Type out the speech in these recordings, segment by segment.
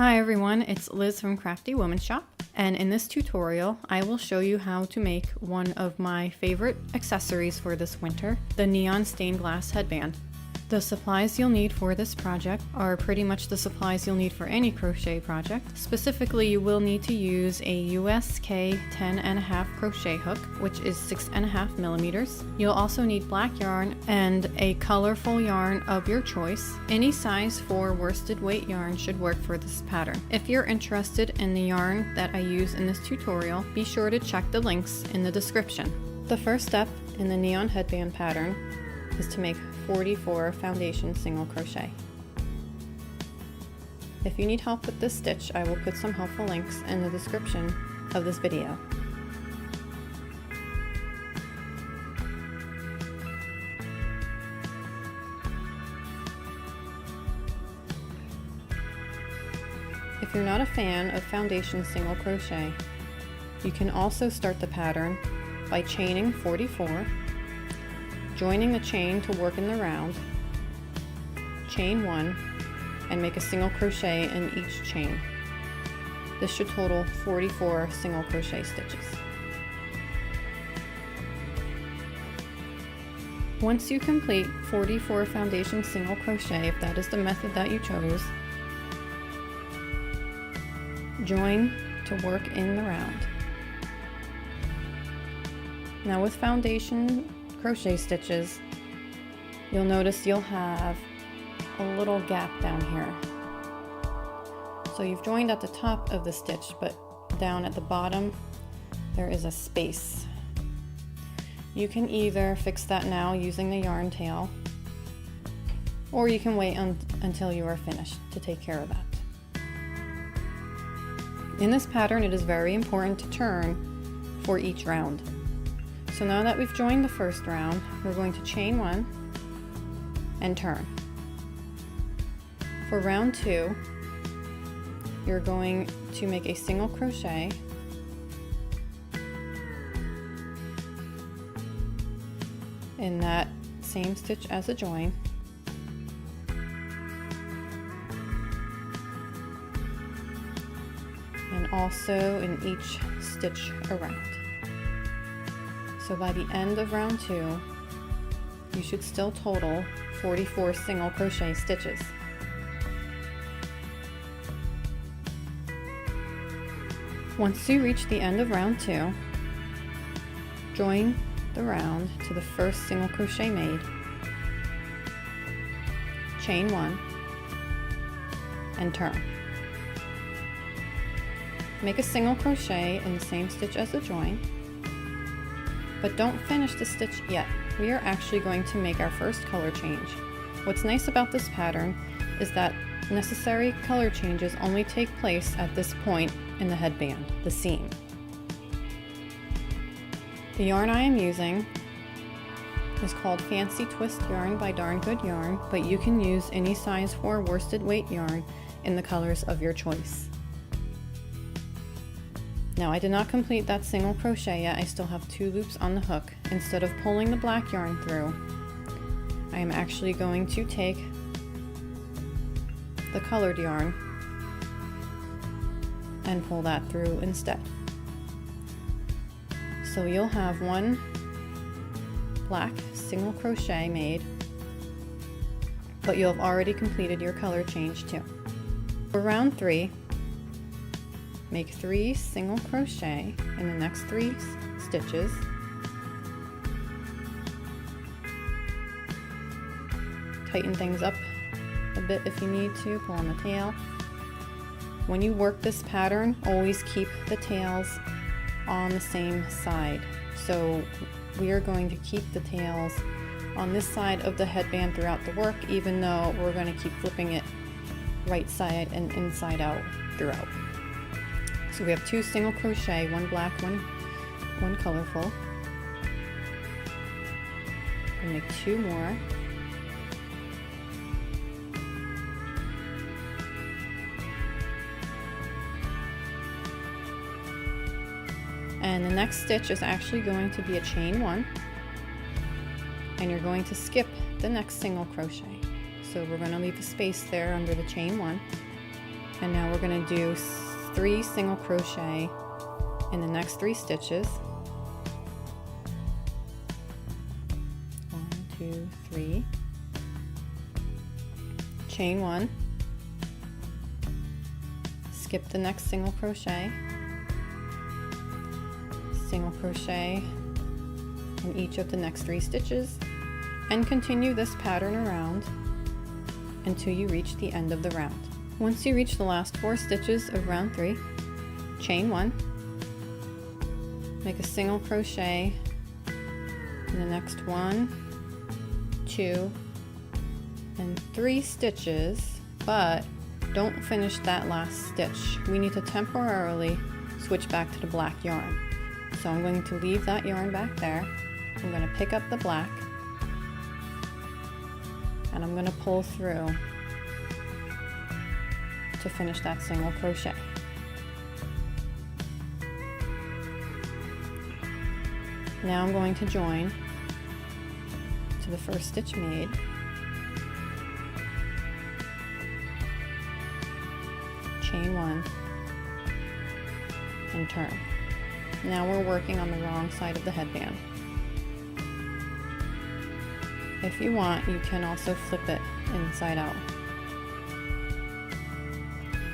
Hi everyone, it's Liz from Crafty Woman's Shop, and in this tutorial I will show you how to make one of my favorite accessories for this winter, the neon stained glass headband. The supplies you'll need for this project are pretty much the supplies you'll need for any crochet project. Specifically, you will need to use a USK 10.5 crochet hook, which is 6.5 millimeters. You'll also need black yarn and a colorful yarn of your choice. Any size for worsted weight yarn should work for this pattern. If you're interested in the yarn that I use in this tutorial, be sure to check the links in the description. The first step in the neon headband pattern is to make 44 foundation single crochet. If you need help with this stitch, I will put some helpful links in the description of this video. If you're not a fan of foundation single crochet, you can also start the pattern by chaining 44, joining the chain to work in the round, chain 1, and make a single crochet in each chain. This should total 44 single crochet stitches. Once you complete 44 foundation single crochet, if that is the method that you chose, join to work in the round. Now with foundation crochet stitches, you'll notice you'll have a little gap down here. So you've joined at the top of the stitch, but down at the bottom there is a space. You can either fix that now using the yarn tail, or you can wait until you are finished to take care of that. In this pattern, it is very important to turn for each round. So now that we've joined the first round, we're going to chain 1 and turn. For round 2, you're going to make a single crochet in that same stitch as a join, and also in each stitch around. So by the end of round 2, you should still total 44 single crochet stitches. Once you reach the end of round 2, join the round to the first single crochet made, chain 1, and turn. Make a single crochet in the same stitch as the join, but don't finish the stitch yet. We are actually going to make our first color change. What's nice about this pattern is that necessary color changes only take place at this point in the headband, the seam. The yarn I am using is called Fancy Twist Yarn by Darn Good Yarn, but you can use any size 4 worsted weight yarn in the colors of your choice. Now, I did not complete that single crochet yet. I still have 2 loops on the hook. Instead of pulling the black yarn through, I am actually going to take the colored yarn and pull that through instead. So you'll have 1 black single crochet made, but you'll have already completed your color change too. For round 3, make 3 single crochet in the next 3 stitches, tighten things up a bit if you need to, pull on the tail. When you work this pattern, always keep the tails on the same side. So we are going to keep the tails on this side of the headband throughout the work, even though we're going to keep flipping it right side and inside out throughout. So we have 2 single crochet, 1 black, one colorful. And make 2 more. And the next stitch is actually going to be a chain 1, and you're going to skip the next single crochet. So we're going to leave a space there under the chain 1. And now we're going to do 3 single crochet in the next 3 stitches. 1, 2, 3. Chain 1. Skip the next single crochet. Single crochet in each of the next 3 stitches, and continue this pattern around until you reach the end of the round. Once you reach the last 4 stitches of round 3, chain 1, make a single crochet in the next 1, 2, and 3 stitches, but don't finish that last stitch. We need to temporarily switch back to the black yarn. So I'm going to leave that yarn back there. I'm going to pick up the black and I'm going to pull through to finish that single crochet. Now I'm going to join to the first stitch made, chain 1, and turn. Now we're working on the wrong side of the headband. If you want, you can also flip it inside out.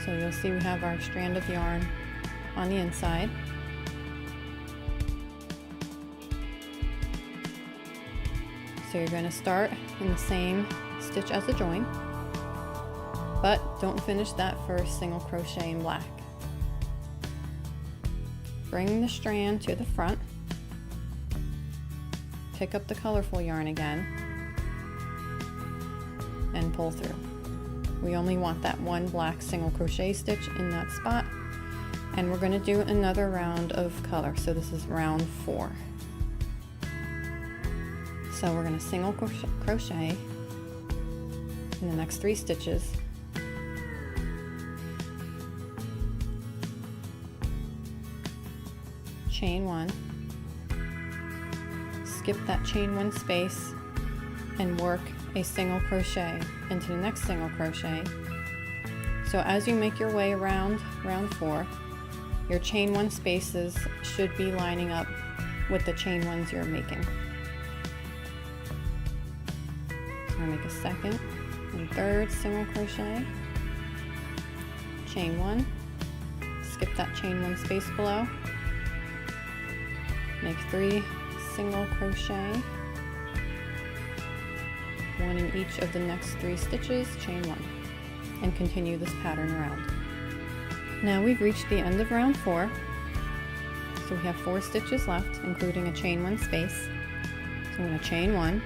So you'll see we have our strand of yarn on the inside. So you're going to start in the same stitch as the join, but don't finish that first single crochet in black. Bring the strand to the front, pick up the colorful yarn again, and pull through. We only want that one black single crochet stitch in that spot, and we're going to do another round of color. So this is round 4. So we're going to single crochet in the next 3 stitches, chain 1, skip that chain 1 space and work a single crochet into the next single crochet. So as you make your way around round 4, your chain 1 spaces should be lining up with the chain 1s you're making. So I'm going to make a second and third single crochet, chain 1, skip that chain 1 space below, make 3 single crochet, 1 in each of the next 3 stitches, chain 1, and continue this pattern around. Now we've reached the end of round 4, so we have 4 stitches left, including a chain 1 space. So I'm going to chain 1,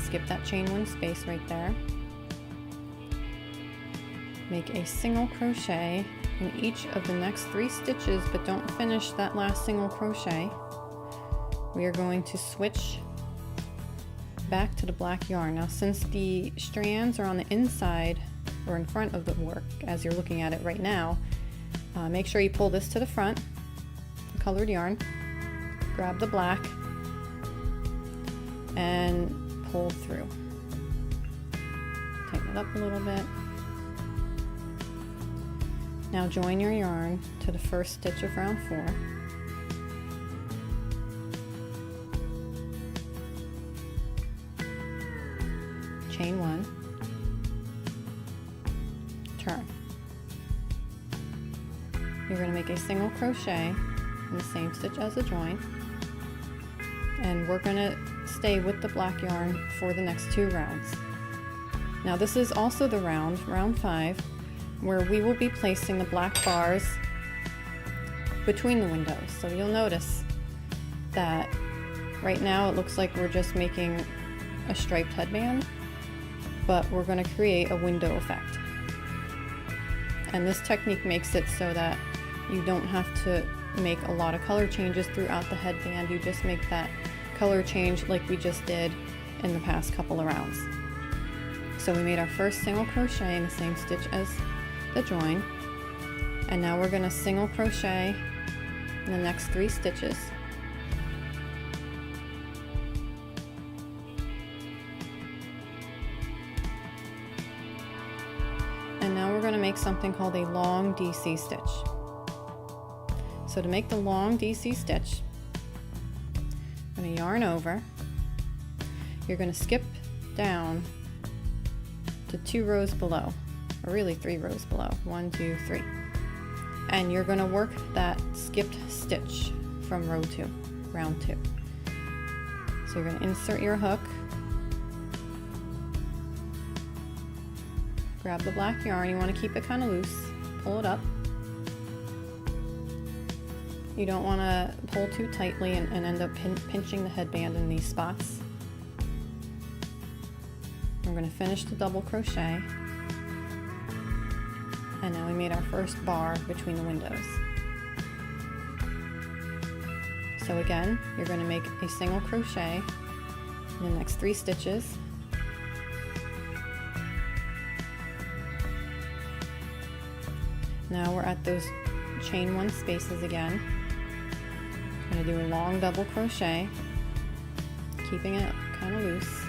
skip that chain 1 space right there, make a single crochet in each of the next 3 stitches, but don't finish that last single crochet. We are going to switch back to the black yarn. Now since the strands are on the inside or in front of the work as you're looking at it right now, make sure you pull this to the front, the colored yarn, grab the black and pull through. Tighten it up a little bit. Now join your yarn to the first stitch of round 4. Chain 1, turn. You're going to make a single crochet in the same stitch as the join, and we're going to stay with the black yarn for the next 2 rounds. Now this is also the round 5, where we will be placing the black bars between the windows. So you'll notice that right now it looks like we're just making a striped headband, but we're going to create a window effect. And this technique makes it so that you don't have to make a lot of color changes throughout the headband. You just make that color change like we just did in the past couple of rounds. So we made our first single crochet in the same stitch as the join, and now we're going to single crochet in the next 3 stitches. And now we're going to make make something called a long DC stitch. So to make the long DC stitch, I'm going to yarn over. You're going to skip down to 2 rows below, or really 3 rows below. 1, 2, 3. And you're going to work that skipped stitch from round 2. So you're going to insert your hook, grab the black yarn. You want to keep it kind of loose, pull it up. You don't want to pull too tightly and end up pinching the headband in these spots. We're going to finish the double crochet, and now we made our first bar between the windows. So again, you're going to make a single crochet in the next 3 stitches. Now we're at those chain 1 spaces again. I'm going to do a long double crochet, keeping it kind of loose.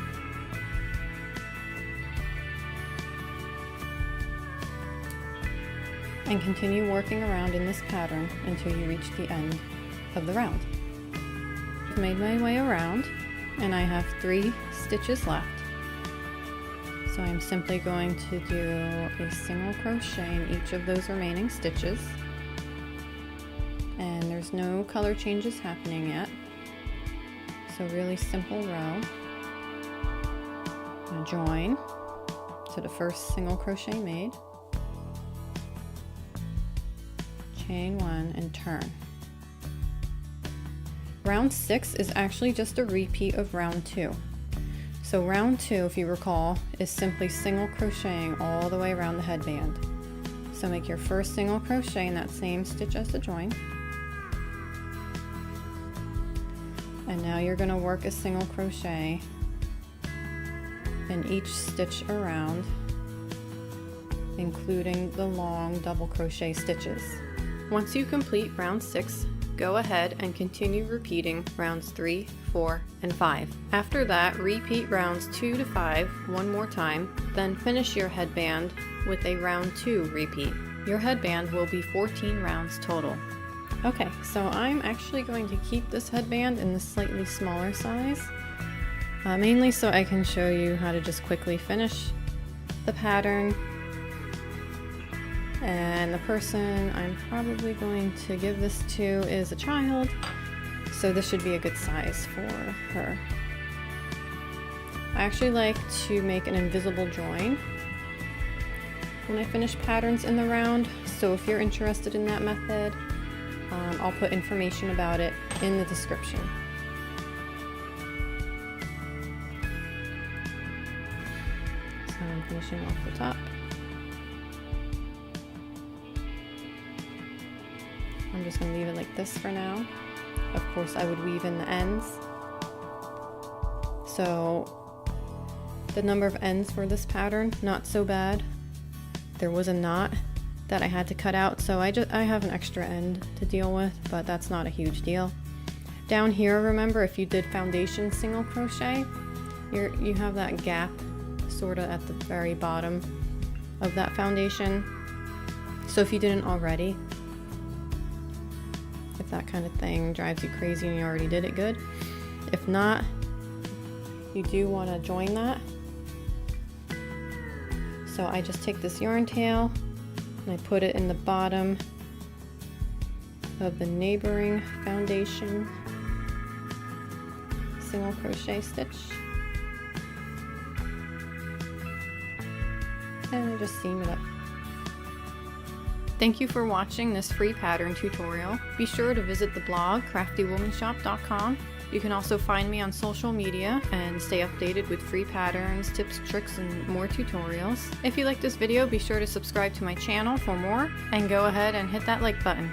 And continue working around in this pattern until you reach the end of the round. I've made my way around and I have 3 stitches left. So I'm simply going to do a single crochet in each of those remaining stitches. And there's no color changes happening yet. So really simple row. I'm going to join to the first single crochet made. Chain 1 and turn. Round 6 is actually just a repeat of round 2. So round 2, if you recall, is simply single crocheting all the way around the headband. So make your first single crochet in that same stitch as the join. And now you're going to work a single crochet in each stitch around, including the long double crochet stitches. Once you complete round 6, go ahead and continue repeating rounds 3, 4, and 5. After that, repeat rounds 2 to 5 one more time, then finish your headband with a round 2 repeat. Your headband will be 14 rounds total. Okay, so I'm actually going to keep this headband in the slightly smaller size, mainly so I can show you how to just quickly finish the pattern. And the person I'm probably going to give this to is a child, so this should be a good size for her. I actually like to make an invisible join when I finish patterns in the round, so if you're interested in that method, I'll put information about it in the description. So I'm finishing off the top. I'm just going to leave it like this for now. Of course, I would weave in the ends. So the number of ends for this pattern, not so bad. There was a knot that I had to cut out, so I have an extra end to deal with, but that's not a huge deal. Down here, remember, if you did foundation single crochet, you have that gap sort of at the very bottom of that foundation. So if you didn't already, if that kind of thing drives you crazy and you already did it, good. If not, you do want to join that. So I just take this yarn tail and I put it in the bottom of the neighboring foundation single crochet stitch, and I just seam it up. Thank you for watching this free pattern tutorial. Be sure to visit the blog craftywomanshop.com. You can also find me on social media and stay updated with free patterns, tips, tricks, and more tutorials. If you like this video, be sure to subscribe to my channel for more, and go ahead and hit that like button.